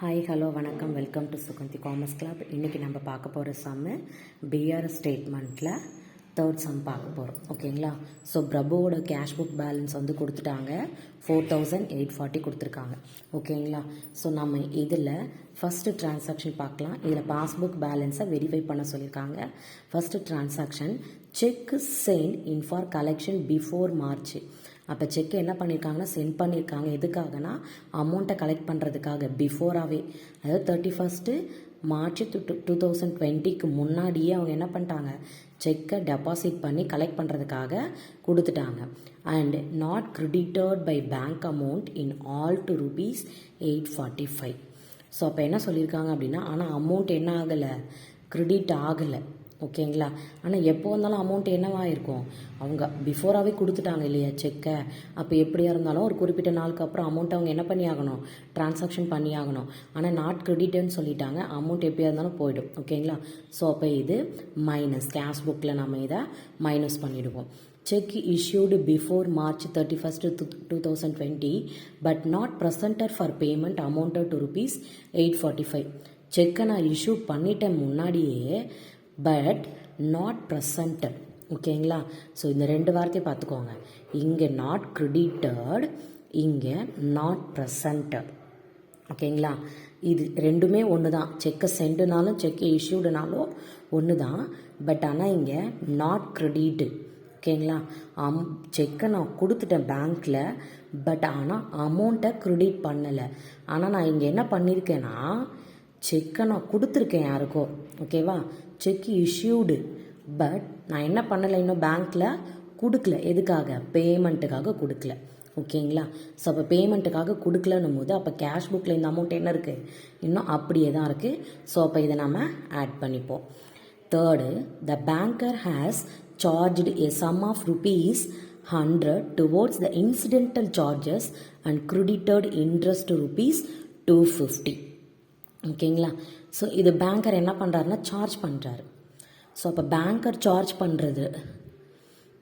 Hi hello வணக்கம், welcome to Suganthi commerce club. இன்றைக்கி நம்ம பார்க்க போகிற சம்மு பிஆர் ஸ்டேட்மெண்ட்டில் தேர்ட் சம் பார்க்க போகிறோம். ஓகேங்களா? ஸோ பிரபுவோட கேஷ் புக் பேலன்ஸ் வந்து கொடுத்துட்டாங்க, 4840 கொடுத்துருக்காங்க. ஓகேங்களா? ஸோ நம்ம இதில் ஃபஸ்ட்டு டிரான்சாக்ஷன் பார்க்கலாம். இதில் பாஸ்புக் பேலன்ஸை வெரிஃபை பண்ண சொல்லியிருக்காங்க. First transaction cheque sent in for collection before March. அப்போ செக் என்ன பண்ணியிருக்காங்கன்னா சென்ட் பண்ணியிருக்காங்க. எதுக்காகனா அமௌண்ட்டை கலெக்ட் பண்ணுறதுக்காக பிஃபோராகவே, அதாவது 31 மார்ச் 2020க்கு முன்னாடியே அவங்க என்ன பண்ணிட்டாங்க, செக்கை டெபாசிட் பண்ணி கலெக்ட் பண்ணுறதுக்காக கொடுத்துட்டாங்க. And not credited by bank amount in all to ₹845. So அப்போ என்ன சொல்லியிருக்காங்க அப்படின்னா, ஆனால் அமௌண்ட் என்ன ஆகலை, கிரெடிட் ஆகலை. ஓகேங்களா? ஆனால் எப்போ வந்தாலும் அமௌண்ட் என்னவாக இருக்கும், அவங்க பிஃபோராகவே கொடுத்துட்டாங்க இல்லையா செக்கை. அப்போ எப்படியா இருந்தாலும் ஒரு குறிப்பிட்ட நாளுக்கு அப்புறம் அமௌண்ட் அவங்க என்ன பண்ணி ஆகணும், டிரான்சாக்ஷன் பண்ணி ஆகணும். ஆனால் நாட் கிரெடிட்னு சொல்லிட்டாங்க, அமௌண்ட் எப்படியா இருந்தாலும் போயிடும். ஓகேங்களா? ஸோ அப்போ இது மைனஸ், கேஷ் புக்கில் நம்ம இதை மைனஸ் பண்ணிவிடுவோம். Check issued before March 31st, 2020 but not presented for payment amounted to ₹845. செக்கை நான் இஷ்யூ பண்ணிட்டேன் முன்னாடியே, பட் நாட் ப்ரெசன்டட். ஓகேங்களா? ஸோ இந்த ரெண்டு வார்த்தையை பார்த்துக்கோங்க. இங்கே நாட் கிரெடிட்டட், இங்கே நாட் ப்ரெசன்டட். ஓகேங்களா? இது ரெண்டுமே ஒன்று தான். செக்கை சென்டுனாலும் செக்கை இஷ்யூடுனாலும் ஒன்று தான். பட் ஆனால் இங்கே நாட் கிரெடிட்டு. ஓகேங்களா? செக்கை நான் கொடுத்துட்டேன் பேங்க்கில், பட் ஆனால் அமௌண்ட்டை கிரெடிட் பண்ணலை. ஆனால் நான் இங்கே என்ன பண்ணியிருக்கேன்னா, செக்கை நான் கொடுத்துருக்கேன் யாருக்கோ. ஓகேவா? செக் இஷ்யூடு, பட் நான் என்ன பண்ணலை, இன்னும் பேங்க்கில் கொடுக்கல. எதுக்காக, பேமெண்ட்டுக்காக கொடுக்கல. ஓகேங்களா? ஸோ அப்போ பேமெண்ட்டுக்காக கொடுக்கலன்னும் போது அப்போ கேஷ் புக்கில் இந்த அமௌண்ட் என்ன இருக்குது, இன்னும் அப்படியே தான் இருக்குது. ஸோ அப்போ இதை நம்ம ஆட் பண்ணிப்போம். Third, the banker has charged a sum of ₹100 towards the incidental charges and credited interest to ₹250. ஓகேங்களா? ஸோ இது பேங்கர் என்ன பண்ணுறாருன்னா சார்ஜ் பண்ணுறாரு. ஸோ அப்போ பேங்கர் சார்ஜ் பண்ணுறது,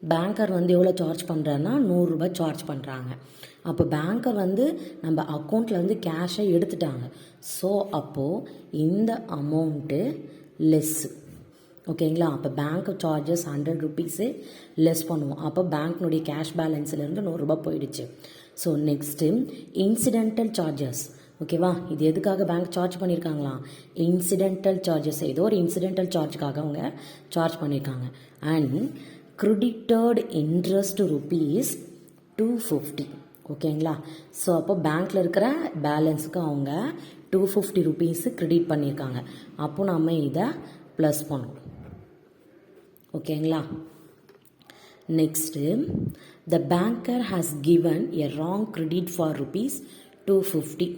பேங்கர் வந்து எவ்வளோ சார்ஜ் பண்ணுறாருன்னா ₹100 சார்ஜ் பண்ணுறாங்க. அப்போ பேங்கர் வந்து நம்ம அக்கௌண்ட்டில் வந்து கேஷை எடுத்துட்டாங்க. ஸோ அப்போது இந்த அமௌண்ட்டு லெஸ்ஸு. ஓகேங்களா? அப்போ பேங்க் சார்ஜஸ் ₹100 லெஸ் பண்ணுவோம். அப்போ பேங்க்னுடைய கேஷ் பேலன்ஸ்லேருந்து ₹100 போயிடுச்சு. So next incidental charges. ஓகேவா? இது எதுக்காக பேங்க் சார்ஜ் பண்ணியிருக்காங்களா, இன்சிடென்டல் சார்ஜஸ், ஏதோ ஒரு இன்சிடென்டல் சார்ஜுக்காக அவங்க சார்ஜ் பண்ணியிருக்காங்க. And credited interest ₹250. ஓகேங்களா? ஸோ அப்போ பேங்க்கில் இருக்கிற பேலன்ஸுக்கு அவங்க ₹250 கிரெடிட் பண்ணியிருக்காங்க. அப்போ நம்ம இதை ப்ளஸ் பண்ணுவோம். ஓகேங்களா? Next, the banker has given a wrong credit for ₹250.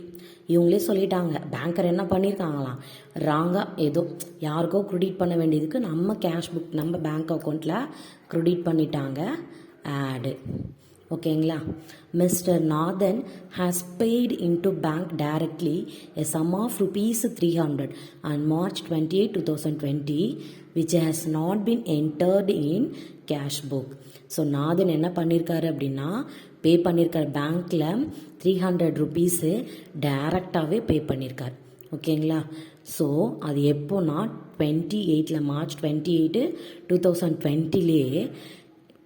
இவங்களே சொல்லிட்டாங்க, பேங்கர் என்ன பண்ணியிருக்காங்களாம், ராங்காக ஏதோ யாருக்கோ க்ரெடிட் பண்ண வேண்டியதுக்கு நம்ம கேஷ் புக் நம்ம பேங்க் அக்கௌண்ட்டில் க்ரெடிட் பண்ணிட்டாங்க. ஆடு. ஓகேங்களா? Mister Nathan has paid into bank directly a sum of ₹300 on March 28, 2020 which has not been entered in cash book. So Nathan என்ன பண்ணியிருக்காரு அப்படின்னா, பே பண்ணியிருக்காரு பேங்க்கில் ₹300 டைரக்டாகவே பே பண்ணியிருக்கார். ஓகேங்களா? ஸோ அது எப்போனா 28 மார்ச் 28, 2020லேயே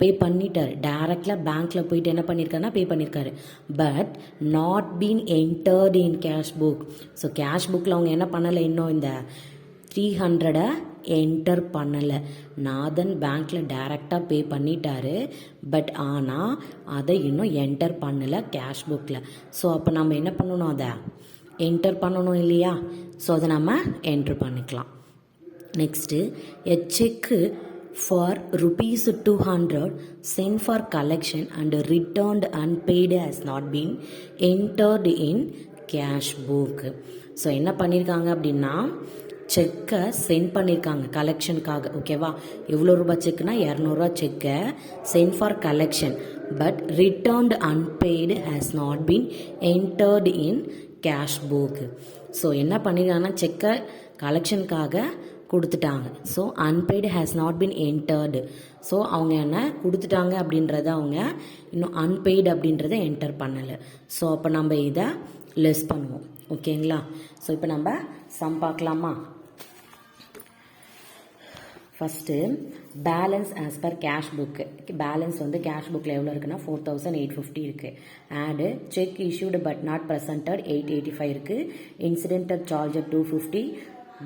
பே பண்ணிட்டார். டைரக்டில் பேங்க்கில் போயிட்டு என்ன பண்ணியிருக்காருன்னா பே பண்ணியிருக்காரு. But not been entered in cash book. So cash புக்கில் அவங்க என்ன பண்ணலை, இன்னும் இந்த 300 என்டர் பண்ணலை. நாதன் பேங்க்கில் டைரெக்டாக பே பண்ணிட்டாரு, பட் ஆனால் அதை இன்னும் என்டர் பண்ணலை கேஷ் புக்கில். ஸோ அப்போ நம்ம என்ன பண்ணணும், அதை என்டர் பண்ணணும் இல்லையா? ஸோ அதை நம்ம என்ட்ரு பண்ணிக்கலாம். Next, a cheque for ₹200 sent for collection and returned unpaid has not been entered in cash book. So என்ன பண்ணியிருக்காங்க அப்படின்னா, செக்கை சென்ட் பண்ணியிருக்காங்க கலெக்ஷனுக்காக. ஓகேவா? எவ்வளோ ரூபாய் செக்குனா ₹200 செக்கை sent for collection, but returned unpaid has not been entered in cash book. So என்ன பண்ணியிருக்காங்கன்னா செக்கை கலெக்ஷனுக்காக கொடுத்துட்டாங்க. So unpaid has not been entered. So அவங்க என்ன கொடுத்துட்டாங்க அப்படின்றத அவங்க இன்னும் அன்பெய்டு அப்படின்றத என்டர் பண்ணலை. ஸோ அப்போ நம்ம இதை லெஸ் பண்ணுவோம். ஓகேங்களா? ஸோ இப்போ நம்ம சம் பார்க்கலாமா? First balance as per cash book. Balance வந்து கேஷ் புக்கில் எவ்வளோ இருக்குன்னா 4850 இருக்குது. ஆடு check issued but not presented 885 இருக்குது. Incidental charger 250.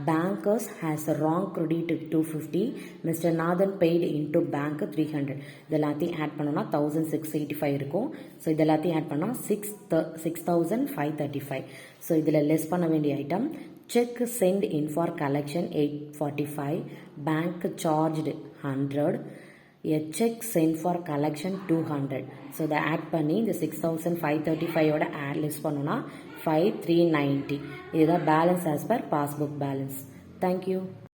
Bankers has wrong credit 250. Mister Nathan paid into bank 300. இது எல்லாத்தையும் ஆட் பண்ணோன்னா 1685 இருக்கும். ஸோ இது எல்லாத்தையும் ஆட் பண்ணால் 6535. ஸோ இதில் லெஸ் பண்ண வேண்டிய item check sent in for collection 845, bank charged 100, a check sent for collection 200. So the add பண்ணி இந்த 6535 ஓட add list பண்ணோன்னா 5390. இதுதான் balance as per passbook balance. Thank you.